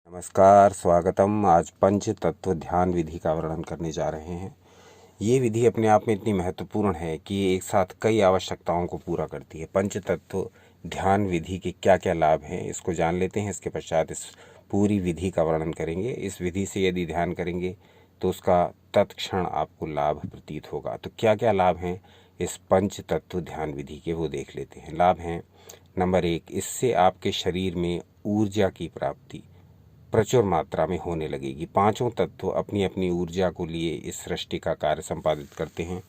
नमस्कार, स्वागतम। आज पंच तत्व ध्यान विधि का वर्णन करने जा रहे हैं। ये विधि अपने आप में इतनी महत्वपूर्ण है कि ये एक साथ कई आवश्यकताओं को पूरा करती है। पंच तत्व ध्यान विधि के क्या क्या लाभ हैं, इसको जान लेते हैं। इसके पश्चात इस पूरी विधि का वर्णन करेंगे। इस विधि से यदि ध्यान करेंगे तो उसका तत्क्षण आपको लाभ प्रतीत होगा। तो क्या क्या लाभ हैं इस पंच तत्व ध्यान विधि के, वो देख लेते हैं। लाभ हैं, नंबर 1, इससे आपके शरीर में ऊर्जा की प्राप्ति प्रचुर मात्रा में होने लगेगी। पांचों तत्व अपनी अपनी ऊर्जा को लिए इस सृष्टि का कार्य संपादित करते हैं।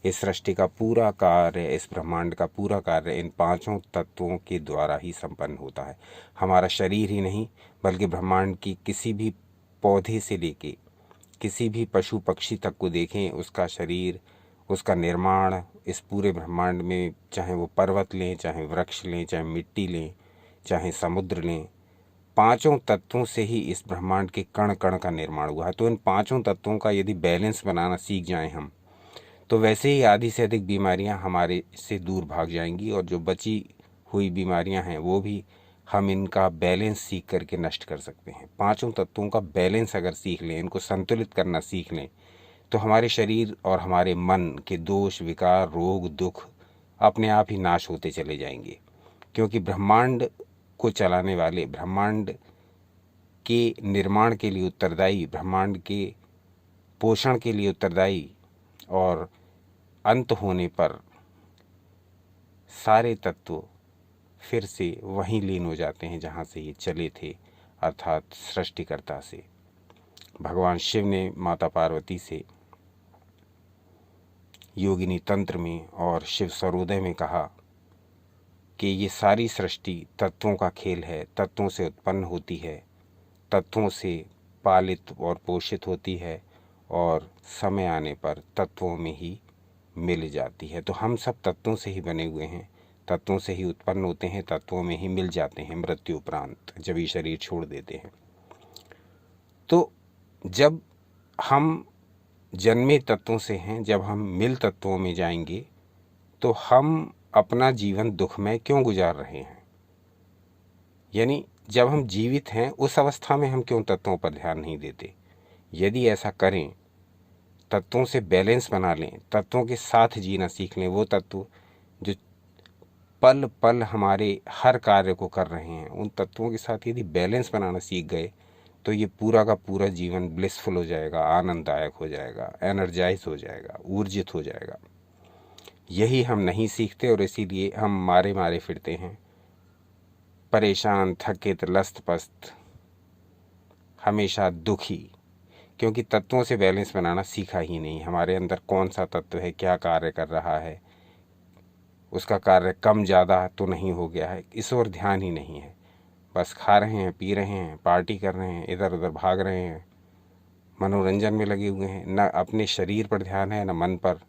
इस सृष्टि का पूरा कार्य, इस ब्रह्मांड का पूरा कार्य इन पांचों तत्वों के द्वारा ही संपन्न होता है। हमारा शरीर ही नहीं बल्कि ब्रह्मांड की किसी भी पौधे से लेके किसी भी पशु पक्षी तक को देखें, उसका शरीर, उसका निर्माण इस पूरे ब्रह्मांड में, चाहे वो पर्वत लें, चाहे वृक्ष लें, चाहे मिट्टी लें, चाहे समुद्र लें, पांचों तत्वों से ही इस ब्रह्मांड के कण कण का निर्माण हुआ है। तो इन पांचों तत्वों का यदि बैलेंस बनाना सीख जाएं हम, तो वैसे ही आधी से अधिक बीमारियां हमारे से दूर भाग जाएंगी, और जो बची हुई बीमारियां हैं वो भी हम इनका बैलेंस सीख करके नष्ट कर सकते हैं। पांचों तत्वों का बैलेंस अगर सीख लें, इनको संतुलित करना सीख लें, तो हमारे शरीर और हमारे मन के दोष, विकार, रोग, दुख अपने आप ही नाश होते चले जाएंगे। क्योंकि ब्रह्मांड को चलाने वाले, ब्रह्मांड के निर्माण के लिए उत्तरदायी, ब्रह्मांड के पोषण के लिए उत्तरदायी और अंत होने पर सारे तत्व फिर से वहीं लीन हो जाते हैं जहाँ से ये चले थे, अर्थात सृष्टिकर्ता से। भगवान शिव ने माता पार्वती से योगिनी तंत्र में और शिव सर्वोदय में कहा कि ये सारी सृष्टि तत्वों का खेल है, तत्वों से उत्पन्न होती है, तत्वों से पालित और पोषित होती है, और समय आने पर तत्वों में ही मिल जाती है। तो हम सब तत्वों से ही बने हुए हैं, तत्वों से ही उत्पन्न होते हैं, तत्वों में ही मिल जाते हैं मृत्यु उपरांत, जब ये शरीर छोड़ देते हैं। तो जब हम जन्मे तत्वों से हैं, जब हम मिल तत्वों में जाएंगे, तो हम अपना जीवन दुखमय क्यों गुजार रहे हैं? यानी जब हम जीवित हैं उस अवस्था में हम क्यों तत्वों पर ध्यान नहीं देते? यदि ऐसा करें, तत्वों से बैलेंस बना लें, तत्वों के साथ जीना सीख लें, वो तत्व जो पल पल हमारे हर कार्य को कर रहे हैं, उन तत्वों के साथ यदि बैलेंस बनाना सीख गए, तो ये पूरा का पूरा जीवन ब्लिसफुल हो जाएगा, आनंददायक हो जाएगा, एनर्जाइज हो जाएगा, ऊर्जित हो जाएगा। यही हम नहीं सीखते और इसीलिए हम मारे मारे फिरते हैं, परेशान, थकित, लस्त पस्त, हमेशा दुखी, क्योंकि तत्वों से बैलेंस बनाना सीखा ही नहीं। हमारे अंदर कौन सा तत्व है, क्या कार्य कर रहा है, उसका कार्य कम ज़्यादा तो नहीं हो गया है, इस ओर ध्यान ही नहीं है। बस खा रहे हैं, पी रहे हैं, पार्टी कर रहे हैं, इधर उधर भाग रहे हैं, मनोरंजन में लगे हुए हैं। न अपने शरीर पर ध्यान है, न मन पर,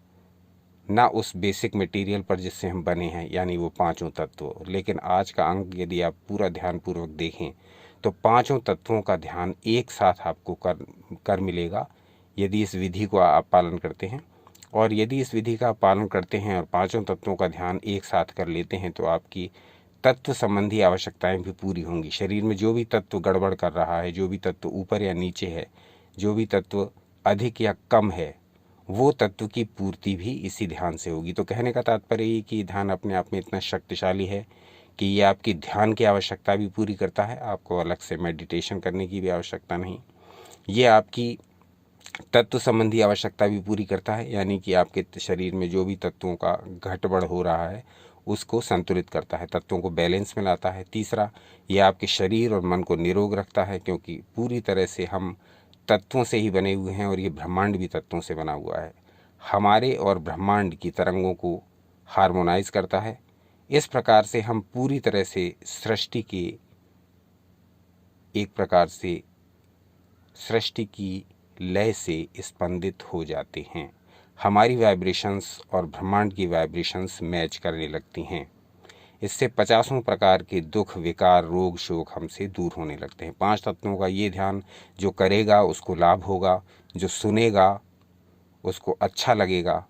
ना उस बेसिक मटेरियल पर जिससे हम बने हैं, यानी वो पांचों तत्व। लेकिन आज का अंक यदि आप पूरा ध्यानपूर्वक देखें, तो पांचों तत्वों का ध्यान एक साथ आपको कर मिलेगा, यदि इस विधि को आप पालन करते हैं। और यदि इस विधि का पालन करते हैं और पांचों तत्वों का ध्यान एक साथ कर लेते हैं, तो आपकी तत्व संबंधी आवश्यकताएं भी पूरी होंगी। शरीर में जो भी तत्व गड़बड़ कर रहा है, जो भी तत्व ऊपर या नीचे है, जो भी तत्व अधिक या कम है, वो तत्व की पूर्ति भी इसी ध्यान से होगी। तो कहने का तात्पर्य ये कि ध्यान अपने आप में इतना शक्तिशाली है कि ये आपकी ध्यान की आवश्यकता भी पूरी करता है, आपको अलग से मेडिटेशन करने की भी आवश्यकता नहीं। ये आपकी तत्व संबंधी आवश्यकता भी पूरी करता है, यानी कि आपके शरीर में जो भी तत्वों का घटबढ़ हो रहा है उसको संतुलित करता है, तत्वों को बैलेंस में लाता है। तीसरा, ये आपके शरीर और मन को निरोग रखता है, क्योंकि पूरी तरह से हम तत्वों से ही बने हुए हैं और ये ब्रह्मांड भी तत्वों से बना हुआ है। हमारे और ब्रह्मांड की तरंगों को हार्मोनाइज करता है। इस प्रकार से हम पूरी तरह से सृष्टि के, एक प्रकार से सृष्टि की लय से स्पंदित हो जाते हैं। हमारी वाइब्रेशंस और ब्रह्मांड की वाइब्रेशंस मैच करने लगती हैं। इससे 50 प्रकार के दुख, विकार, रोग, शोक हमसे दूर होने लगते हैं। पांच तत्वों का ये ध्यान जो करेगा उसको लाभ होगा, जो सुनेगा उसको अच्छा लगेगा,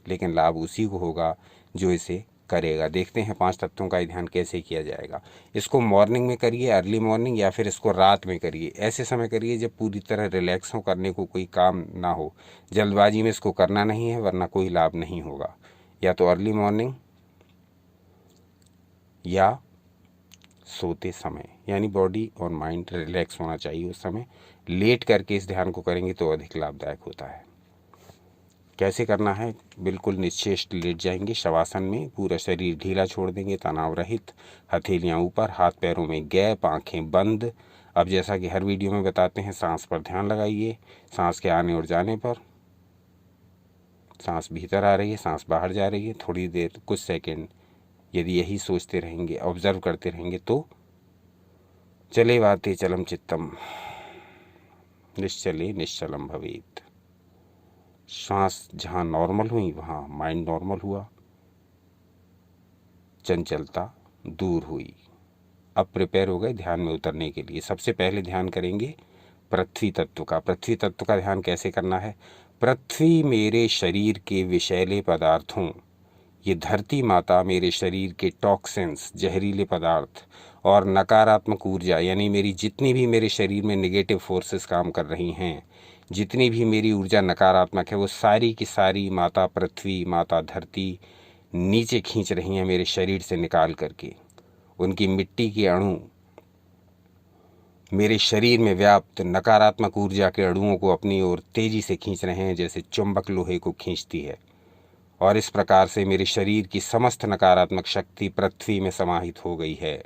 लेकिन लाभ उसी को होगा जो इसे करेगा। देखते हैं 5 तत्वों का ध्यान कैसे किया जाएगा। इसको मॉर्निंग में करिए, अर्ली मॉर्निंग, या फिर इसको रात में करिए। ऐसे समय करिए जब पूरी तरह रिलैक्स हो, करने को कोई काम ना हो। जल्दबाजी में इसको करना नहीं है, वरना कोई लाभ नहीं होगा। या तो अर्ली मॉर्निंग या सोते समय, यानी बॉडी और माइंड रिलैक्स होना चाहिए उस समय। लेट करके इस ध्यान को करेंगे तो अधिक लाभदायक होता है। कैसे करना है? बिल्कुल निश्चेष्ट लेट जाएंगे शवासन में, पूरा शरीर ढीला छोड़ देंगे, तनाव रहित, हथेलियां ऊपर, हाथ पैरों में गैप, आंखें बंद। अब जैसा कि हर वीडियो में बताते हैं, सांस पर ध्यान लगाइए। सांस के आने और जाने पर, सांस भीतर आ रही है, सांस बाहर जा रही है, थोड़ी देर, कुछ सेकंड यदि यही सोचते रहेंगे, ऑब्जर्व करते रहेंगे तो चले वाते चलम चित्तम निश्चले निश्चलम भवेत। श्वास जहाँ नॉर्मल हुई वहाँ माइंड नॉर्मल हुआ, चंचलता दूर हुई। अब प्रिपेयर हो गए ध्यान में उतरने के लिए। सबसे पहले ध्यान करेंगे पृथ्वी तत्व का। पृथ्वी तत्व का ध्यान कैसे करना है? पृथ्वी मेरे शरीर के विषैले पदार्थों, ये धरती माता मेरे शरीर के टॉक्सिन्स, जहरीले पदार्थ और नकारात्मक ऊर्जा, यानी मेरी जितनी भी मेरे शरीर में नेगेटिव फोर्सेस काम कर रही हैं, जितनी भी मेरी ऊर्जा नकारात्मक है, वो सारी की सारी माता पृथ्वी, माता धरती नीचे खींच रही हैं मेरे शरीर से निकाल करके। उनकी मिट्टी के अणु मेरे शरीर में व्याप्त नकारात्मक ऊर्जा के अणुओं को अपनी ओर तेजी से खींच रहे हैं, जैसे चुंबक लोहे को खींचती है। और इस प्रकार से मेरे शरीर की समस्त नकारात्मक शक्ति पृथ्वी में समाहित हो गई है,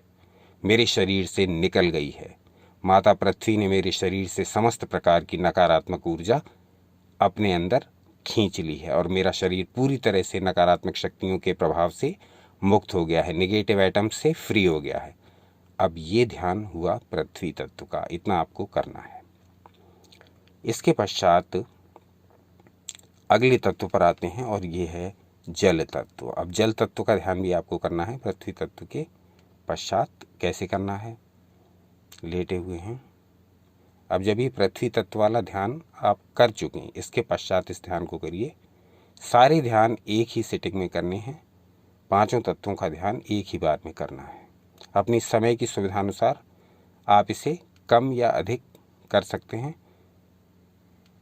मेरे शरीर से निकल गई है। माता पृथ्वी ने मेरे शरीर से समस्त प्रकार की नकारात्मक ऊर्जा अपने अंदर खींच ली है और मेरा शरीर पूरी तरह से नकारात्मक शक्तियों के प्रभाव से मुक्त हो गया है, नेगेटिव एटम से फ्री हो गया है। अब ये ध्यान हुआ पृथ्वी तत्व का, इतना आपको करना है। इसके पश्चात अगले तत्व पर आते हैं और ये है जल तत्व। अब जल तत्व का ध्यान भी आपको करना है पृथ्वी तत्व के पश्चात। कैसे करना है? लेटे हुए हैं। अब जब ये पृथ्वी तत्व वाला ध्यान आप कर चुके हैं, इसके पश्चात इस ध्यान को करिए। सारे ध्यान एक ही सिटिंग में करने हैं, 5 तत्वों का ध्यान एक ही बार में करना है। अपनी समय की सुविधानुसार आप इसे कम या अधिक कर सकते हैं।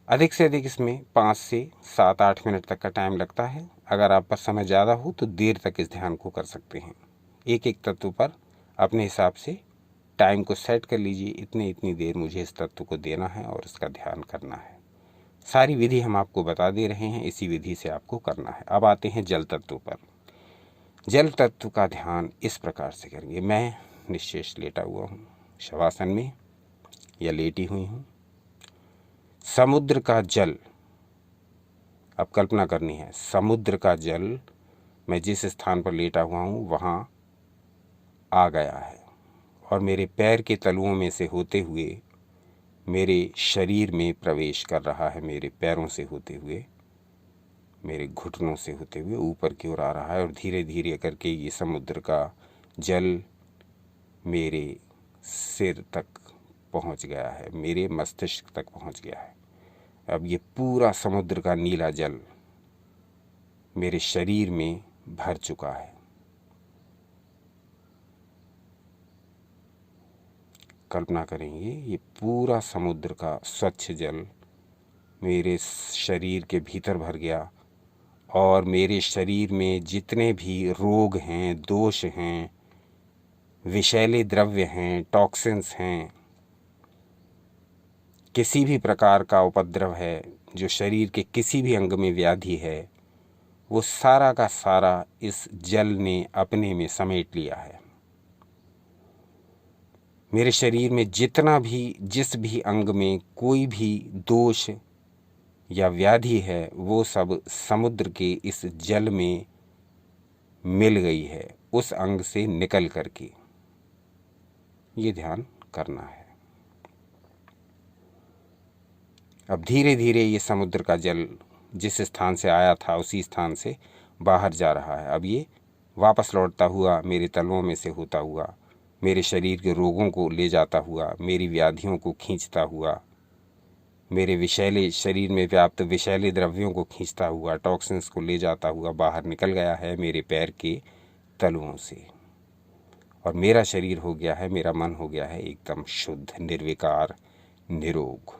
अधिक से अधिक इसमें 5 से 7-8 मिनट तक का टाइम लगता है। अगर आप पर समय ज़्यादा हो तो देर तक इस ध्यान को कर सकते हैं। एक एक तत्व पर अपने हिसाब से टाइम को सेट कर लीजिए, इतनी देर मुझे इस तत्व को देना है और इसका ध्यान करना है। सारी विधि हम आपको बता दे रहे हैं, इसी विधि से आपको करना है। अब आते हैं जल तत्व पर। जल तत्व का ध्यान इस प्रकार से करेंगे। मैं निश्चेष लेटा हुआ हूँ, शवासन में या लेटी हुई हूँ। समुद्र का जल, अब कल्पना करनी है, समुद्र का जल मैं जिस स्थान पर लेटा हुआ हूँ वहाँ आ गया है और मेरे पैर के तलुओं में से होते हुए मेरे शरीर में प्रवेश कर रहा है। मेरे पैरों से होते हुए, मेरे घुटनों से होते हुए ऊपर की ओर आ रहा है और धीरे धीरे करके ये समुद्र का जल मेरे सिर तक पहुंच गया है, मेरे मस्तिष्क तक पहुंच गया है। अब ये पूरा समुद्र का नीला जल मेरे शरीर में भर चुका है। कल्पना करेंगे ये पूरा समुद्र का स्वच्छ जल मेरे शरीर के भीतर भर गया और मेरे शरीर में जितने भी रोग हैं, दोष हैं, विषैले द्रव्य हैं, टॉक्सिन्स हैं, किसी भी प्रकार का उपद्रव है, जो शरीर के किसी भी अंग में व्याधि है, वो सारा का सारा इस जल ने अपने में समेट लिया है। मेरे शरीर में जितना भी, जिस भी अंग में कोई भी दोष या व्याधि है, वो सब समुद्र के इस जल में मिल गई है, उस अंग से निकल करके। ये ध्यान करना है। अब धीरे धीरे ये समुद्र का जल जिस स्थान से आया था उसी स्थान से बाहर जा रहा है। अब ये वापस लौटता हुआ मेरे तलवों में से होता हुआ मेरे शरीर के रोगों को ले जाता हुआ, मेरी व्याधियों को खींचता हुआ, मेरे विषैले शरीर में व्याप्त विषैले द्रव्यों को खींचता हुआ, टॉक्सिन्स को ले जाता हुआ बाहर निकल गया है मेरे पैर के तलुओं से। और मेरा शरीर हो गया है, मेरा मन हो गया है एकदम शुद्ध, निर्विकार, निरोग।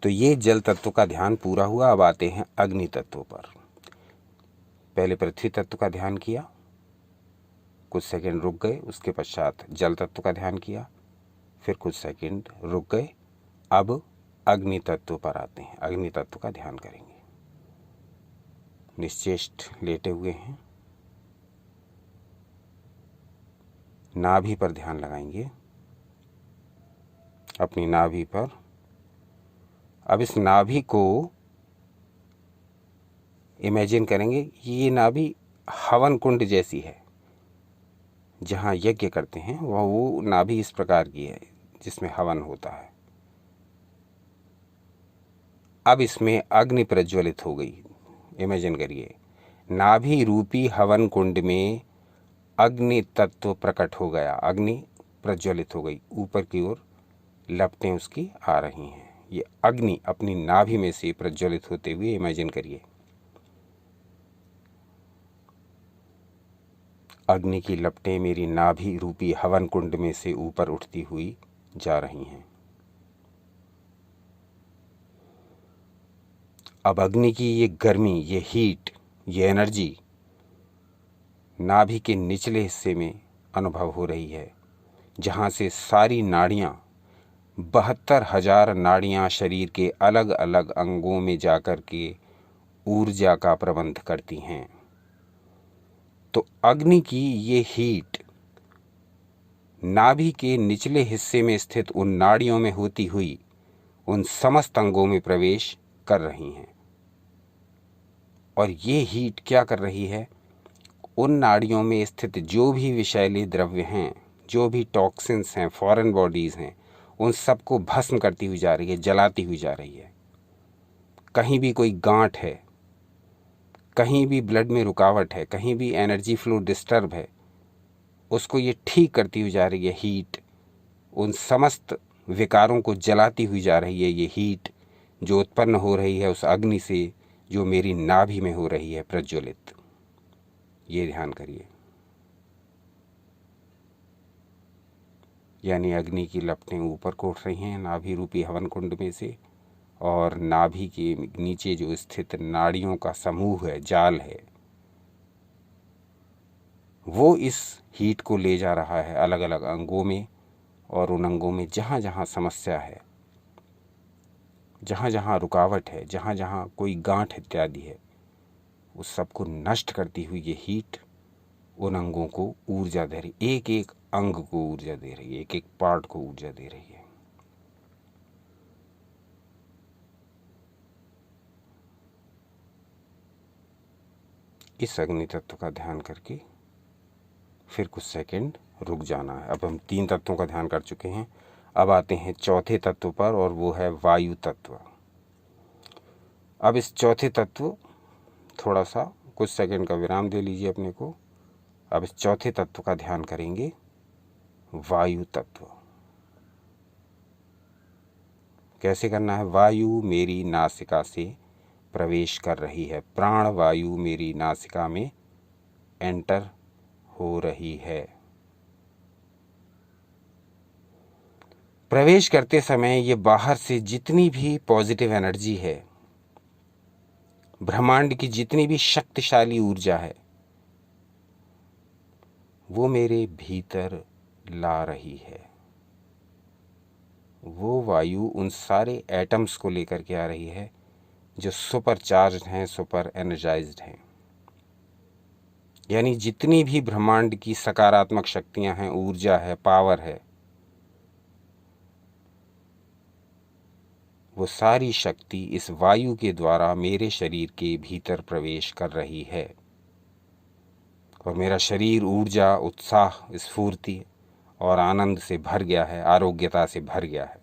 तो ये जल तत्व का ध्यान पूरा हुआ। अब आते हैं अग्नि तत्व पर। पहले पृथ्वी तत्व का ध्यान किया, कुछ सेकंड रुक गए, उसके पश्चात जल तत्व का ध्यान किया, फिर कुछ सेकंड रुक गए। अब अग्नि तत्व पर आते हैं। अग्नि तत्व का ध्यान करेंगे। निश्चेष्ट लेटे हुए हैं, नाभि पर ध्यान लगाएंगे, अपनी नाभि पर। अब इस नाभि को इमेजिन करेंगे, ये नाभि हवन कुंड जैसी है। जहाँ यज्ञ करते हैं वह वो नाभि इस प्रकार की है जिसमें हवन होता है। अब इसमें अग्नि प्रज्वलित हो गई। इमेजिन करिए, नाभि रूपी हवन कुंड में अग्नि तत्व प्रकट हो गया, अग्नि प्रज्वलित हो गई, ऊपर की ओर लपटें उसकी आ रही हैं। ये अग्नि अपनी नाभि में से प्रज्वलित होते हुए इमेजिन करिए। अग्नि की लपटें मेरी नाभि रूपी हवन कुंड में से ऊपर उठती हुई जा रही हैं। अब अग्नि की ये गर्मी, ये हीट, ये एनर्जी नाभि के निचले हिस्से में अनुभव हो रही है, जहाँ से सारी नाड़ियाँ, 72,000 नाड़ियाँ शरीर के अलग अलग अंगों में जाकर के ऊर्जा का प्रबंध करती हैं। तो अग्नि की ये हीट नाभि के निचले हिस्से में स्थित उन नाड़ियों में होती हुई उन समस्त अंगों में प्रवेश कर रही हैं। और ये हीट क्या कर रही है, उन नाड़ियों में स्थित जो भी विषैले द्रव्य हैं, जो भी टॉक्सिन्स हैं, फॉरेन बॉडीज़ हैं, उन सबको भस्म करती हुई जा रही है, जलाती हुई जा रही है। कहीं भी कोई गांठ है, कहीं भी ब्लड में रुकावट है, कहीं भी एनर्जी फ्लो डिस्टर्ब है, उसको ये ठीक करती हुई जा रही है। हीट उन समस्त विकारों को जलाती हुई जा रही है। ये हीट जो उत्पन्न हो रही है उस अग्नि से, जो मेरी नाभि में हो रही है प्रज्वलित। ये ध्यान करिए। यानी अग्नि की लपटें ऊपर को उठ रही हैं नाभि रूपी हवन कुंड में से, और नाभि के नीचे जो स्थित नाड़ियों का समूह है, जाल है, वो इस हीट को ले जा रहा है अलग अलग अंगों में। और उन अंगों में जहाँ जहाँ समस्या है, जहाँ जहाँ रुकावट है, जहाँ जहाँ कोई गांठ इत्यादि है, उस सबको नष्ट करती हुई ये हीट उन अंगों को ऊर्जा दे रही, एक एक अंग को ऊर्जा दे रही है, एक एक पार्ट को ऊर्जा दे रही है। इस अग्नि तत्व का ध्यान करके फिर कुछ सेकंड रुक जाना है। अब हम 3 तत्वों का ध्यान कर चुके हैं। अब आते हैं चौथे तत्व पर, और वो है वायु तत्व। अब इस चौथे तत्व, थोड़ा सा कुछ सेकंड का विराम दे लीजिए अपने को। अब इस चौथे तत्व का ध्यान करेंगे, वायु तत्व। कैसे करना है? वायु मेरी नासिका से प्रवेश कर रही है, प्राण वायु मेरी नासिका में एंटर हो रही है। प्रवेश करते समय ये बाहर से जितनी भी पॉजिटिव एनर्जी है, ब्रह्मांड की जितनी भी शक्तिशाली ऊर्जा है, वो मेरे भीतर ला रही है। वो वायु उन सारे एटम्स को लेकर के आ रही है जो सुपर चार्ज्ड हैं, सुपर एनर्जाइज्ड हैं। यानी जितनी भी ब्रह्मांड की सकारात्मक शक्तियां हैं, ऊर्जा है, पावर है, वो सारी शक्ति इस वायु के द्वारा मेरे शरीर के भीतर प्रवेश कर रही है। और मेरा शरीर ऊर्जा, उत्साह, स्फूर्ति और आनंद से भर गया है, आरोग्यता से भर गया है।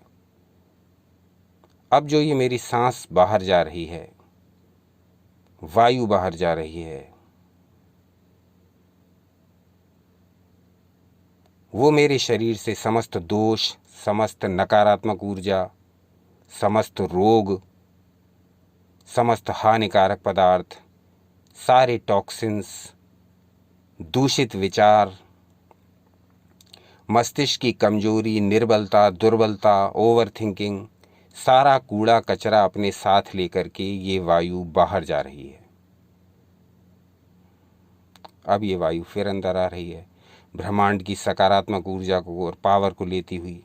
अब जो ये मेरी सांस बाहर जा रही है, वायु बाहर जा रही है, वो मेरे शरीर से समस्त दोष, समस्त नकारात्मक ऊर्जा, समस्त रोग, समस्त हानिकारक पदार्थ, सारे टॉक्सिन्स, दूषित विचार, मस्तिष्क की कमजोरी, निर्बलता, दुर्बलता, ओवर थिंकिंग, सारा कूड़ा कचरा अपने साथ लेकर के ये वायु बाहर जा रही है। अब ये वायु फिर अंदर आ रही है, ब्रह्मांड की सकारात्मक ऊर्जा को और पावर को लेती हुई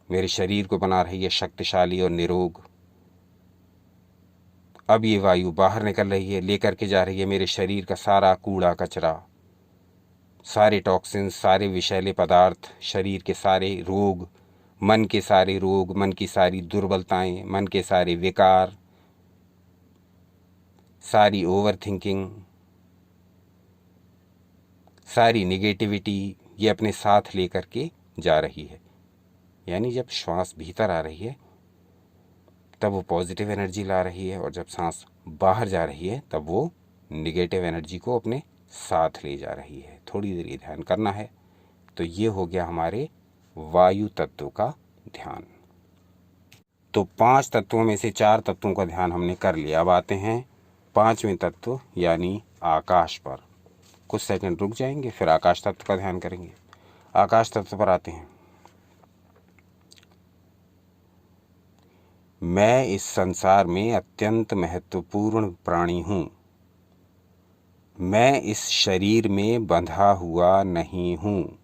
मेरे शरीर को बना रही है शक्तिशाली और निरोग। अब ये वायु बाहर निकल रही है, लेकर के जा रही है मेरे शरीर का सारा कूड़ा कचरा, सारे टॉक्सिन्स, सारे विषैले पदार्थ, शरीर के सारे रोग, मन के सारे रोग, मन की सारी दुर्बलताएं, मन के सारे विकार, सारी ओवर थिंकिंग, सारी निगेटिविटी, ये अपने साथ लेकर के जा रही है। यानी जब श्वास भीतर आ रही है तब वो पॉजिटिव एनर्जी ला रही है, और जब सांस बाहर जा रही है तब वो निगेटिव एनर्जी को अपने साथ ले जा रही है। थोड़ी देर ये ध्यान करना है। तो ये हो गया हमारे वायु तत्व का ध्यान। तो 5 तत्वों में से 4 तत्वों का ध्यान हमने कर लिया। अब आते हैं 5वें तत्व यानी आकाश पर। कुछ सेकंड रुक जाएंगे, फिर आकाश तत्व का ध्यान करेंगे। आकाश तत्व पर आते हैं। मैं इस संसार में अत्यंत महत्वपूर्ण प्राणी हूँ। मैं इस शरीर में बंधा हुआ नहीं हूँ।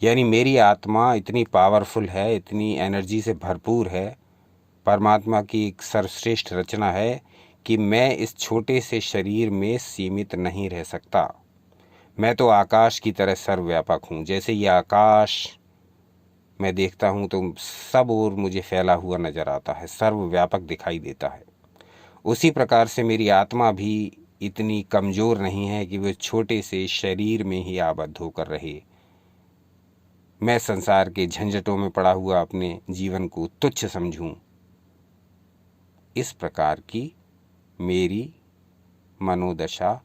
यानी मेरी आत्मा इतनी पावरफुल है, इतनी एनर्जी से भरपूर है, परमात्मा की एक सर्वश्रेष्ठ रचना है कि मैं इस छोटे से शरीर में सीमित नहीं रह सकता। मैं तो आकाश की तरह सर्वव्यापक हूँ। जैसे ये आकाश मैं देखता हूँ तो सब ओर मुझे फैला हुआ नज़र आता है, सर्वव्यापक दिखाई देता है। उसी प्रकार से मेरी आत्मा भी इतनी कमज़ोर नहीं है कि वो छोटे से शरीर में ही आबद्ध होकर रहे। मैं संसार के झंझटों में पड़ा हुआ अपने जीवन को तुच्छ समझूं, इस प्रकार की मेरी मनोदशा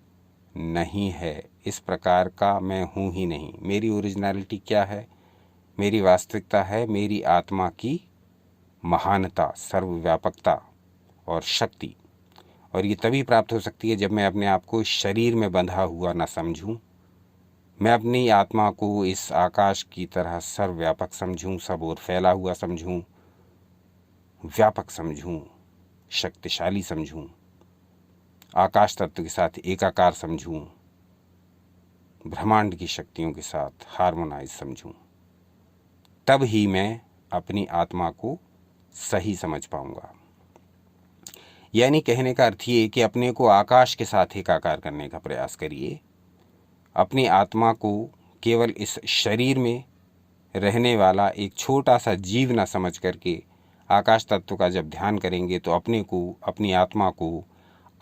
नहीं है। इस प्रकार का मैं हूँ ही नहीं। मेरी ओरिजिनलिटी क्या है? मेरी वास्तविकता है मेरी आत्मा की महानता, सर्वव्यापकता और शक्ति। और ये तभी प्राप्त हो सकती है जब मैं अपने आप को शरीर में बंधा हुआ न समझूं। मैं अपनी आत्मा को इस आकाश की तरह सर्वव्यापक समझूं, सब ओर फैला हुआ समझूं, व्यापक समझूं, शक्तिशाली समझूं, आकाश तत्व के साथ एकाकार समझूं, ब्रह्मांड की शक्तियों के साथ हार्मोनाइज समझूं। तब ही मैं अपनी आत्मा को सही समझ पाऊंगा। यानी कहने का अर्थ ये कि अपने को आकाश के साथ एकाकार करने का प्रयास करिए। अपनी आत्मा को केवल इस शरीर में रहने वाला एक छोटा सा जीव न समझ करके आकाश तत्व का जब ध्यान करेंगे तो अपने को, अपनी आत्मा को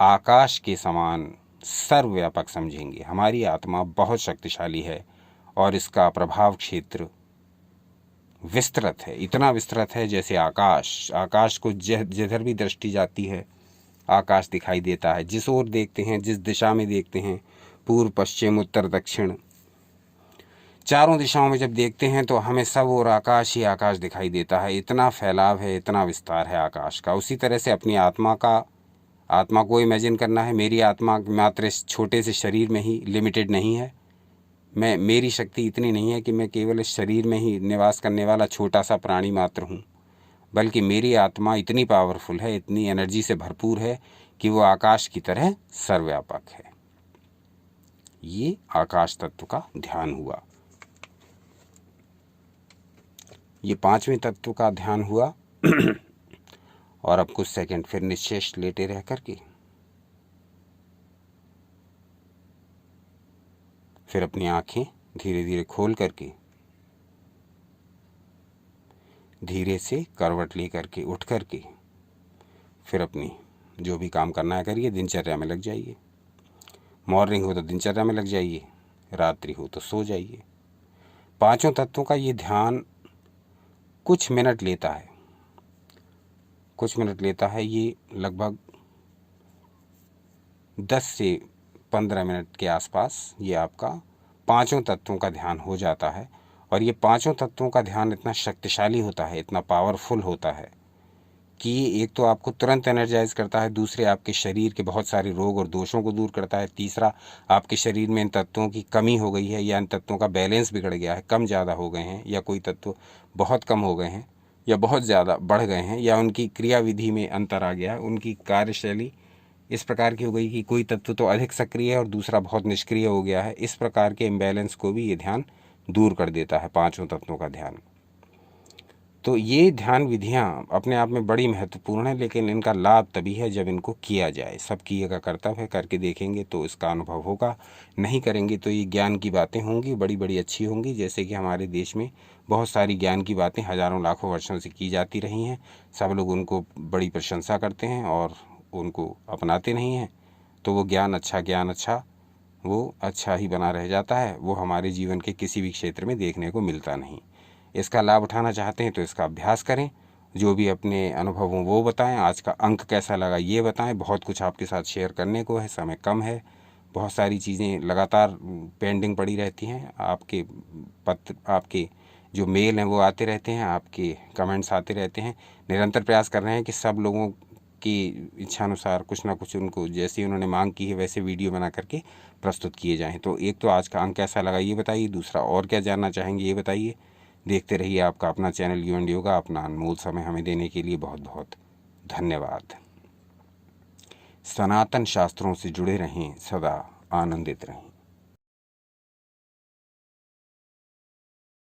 आकाश के समान सर्वव्यापक समझेंगे। हमारी आत्मा बहुत शक्तिशाली है और इसका प्रभाव क्षेत्र विस्तृत है, इतना विस्तृत है जैसे आकाश को जिधर भी दृष्टि जाती है आकाश दिखाई देता है। जिस ओर देखते हैं, जिस दिशा में देखते हैं, पूर्व, पश्चिम, उत्तर, दक्षिण, चारों दिशाओं में जब देखते हैं तो हमें सब ओर आकाश ही आकाश दिखाई देता है। इतना फैलाव है, इतना विस्तार है आकाश का। उसी तरह से अपनी आत्मा को इमेजिन करना है। मेरी आत्मा मात्र इस छोटे से शरीर में ही लिमिटेड नहीं है। मेरी शक्ति इतनी नहीं है कि मैं केवल इस शरीर में ही निवास करने वाला छोटा सा प्राणी मात्र हूँ, बल्कि मेरी आत्मा इतनी पावरफुल है, इतनी एनर्जी से भरपूर है कि वो आकाश की तरह सर्वव्यापक है। ये आकाश तत्व का ध्यान हुआ। ये 5वें तत्व का ध्यान हुआ। और अब कुछ सेकंड फिर निश्चेष्ट लेटे रह करके फिर अपनी आंखें धीरे धीरे खोल करके धीरे से करवट ले करके उठ करके फिर अपनी जो भी काम करना है करिए, दिनचर्या में लग जाइए। मॉर्निंग हो तो दिनचर्या में लग जाइए, रात्रि हो तो सो जाइए। 5 तत्वों का ये ध्यान कुछ मिनट लेता है। ये लगभग 10 से 15 मिनट के आसपास ये आपका 5 तत्वों का ध्यान हो जाता है। और ये 5 तत्वों का ध्यान इतना शक्तिशाली होता है, इतना पावरफुल होता है कि ये एक तो आपको तुरंत एनर्जाइज करता है, दूसरे आपके शरीर के बहुत सारे रोग और दोषों को दूर करता है, तीसरा आपके शरीर में इन तत्वों की कमी हो गई है या इन तत्वों का बैलेंस बिगड़ गया है, कम ज़्यादा हो गए हैं या कोई तत्व बहुत कम हो गए हैं या बहुत ज़्यादा बढ़ गए हैं या उनकी क्रियाविधि में अंतर आ गया है, उनकी कार्यशैली इस प्रकार की हो गई कि कोई तत्व तो अधिक सक्रिय है और दूसरा बहुत निष्क्रिय हो गया है। इस प्रकार के इम्बैलेंस को भी ये ध्यान दूर कर देता है, पांचों तत्वों का ध्यान। तो ये ध्यान विधियां अपने आप में बड़ी महत्वपूर्ण है, लेकिन इनका लाभ तभी है जब इनको किया जाए। सब किए का कर्तव्य है, करके देखेंगे तो इसका अनुभव होगा, नहीं करेंगे तो ये ज्ञान की बातें होंगी, बड़ी बड़ी अच्छी होंगी। जैसे कि हमारे देश में बहुत सारी ज्ञान की बातें हज़ारों लाखों वर्षों से की जाती रही हैं, सब लोग उनको बड़ी प्रशंसा करते हैं और उनको अपनाते नहीं हैं, तो वो ज्ञान अच्छा वो अच्छा ही बना रह जाता है, वो हमारे जीवन के किसी भी क्षेत्र में देखने को मिलता नहीं। इसका लाभ उठाना चाहते हैं तो इसका अभ्यास करें, जो भी अपने अनुभव हों वो बताएं, आज का अंक कैसा लगा ये बताएं। बहुत कुछ आपके साथ शेयर करने को है, समय कम है, बहुत सारी चीज़ें लगातार पेंडिंग पड़ी रहती हैं। आपके पत्र, आपके जो मेल हैं वो आते रहते हैं, आपके कमेंट्स आते रहते हैं। निरंतर प्रयास कर रहे हैं कि सब लोगों की इच्छानुसार कुछ ना कुछ उनको जैसी उन्होंने मांग की है वैसे वीडियो बना करके प्रस्तुत किए जाएं। तो एक तो आज का अंक कैसा लगा ये बताइए, दूसरा और क्या जानना चाहेंगे ये बताइए। देखते रहिए आपका अपना चैनल यू एंड योगा। अपना अनमोल समय हमें देने के लिए बहुत बहुत धन्यवाद। सनातन शास्त्रों से जुड़े रहें, सदा आनंदित रहें।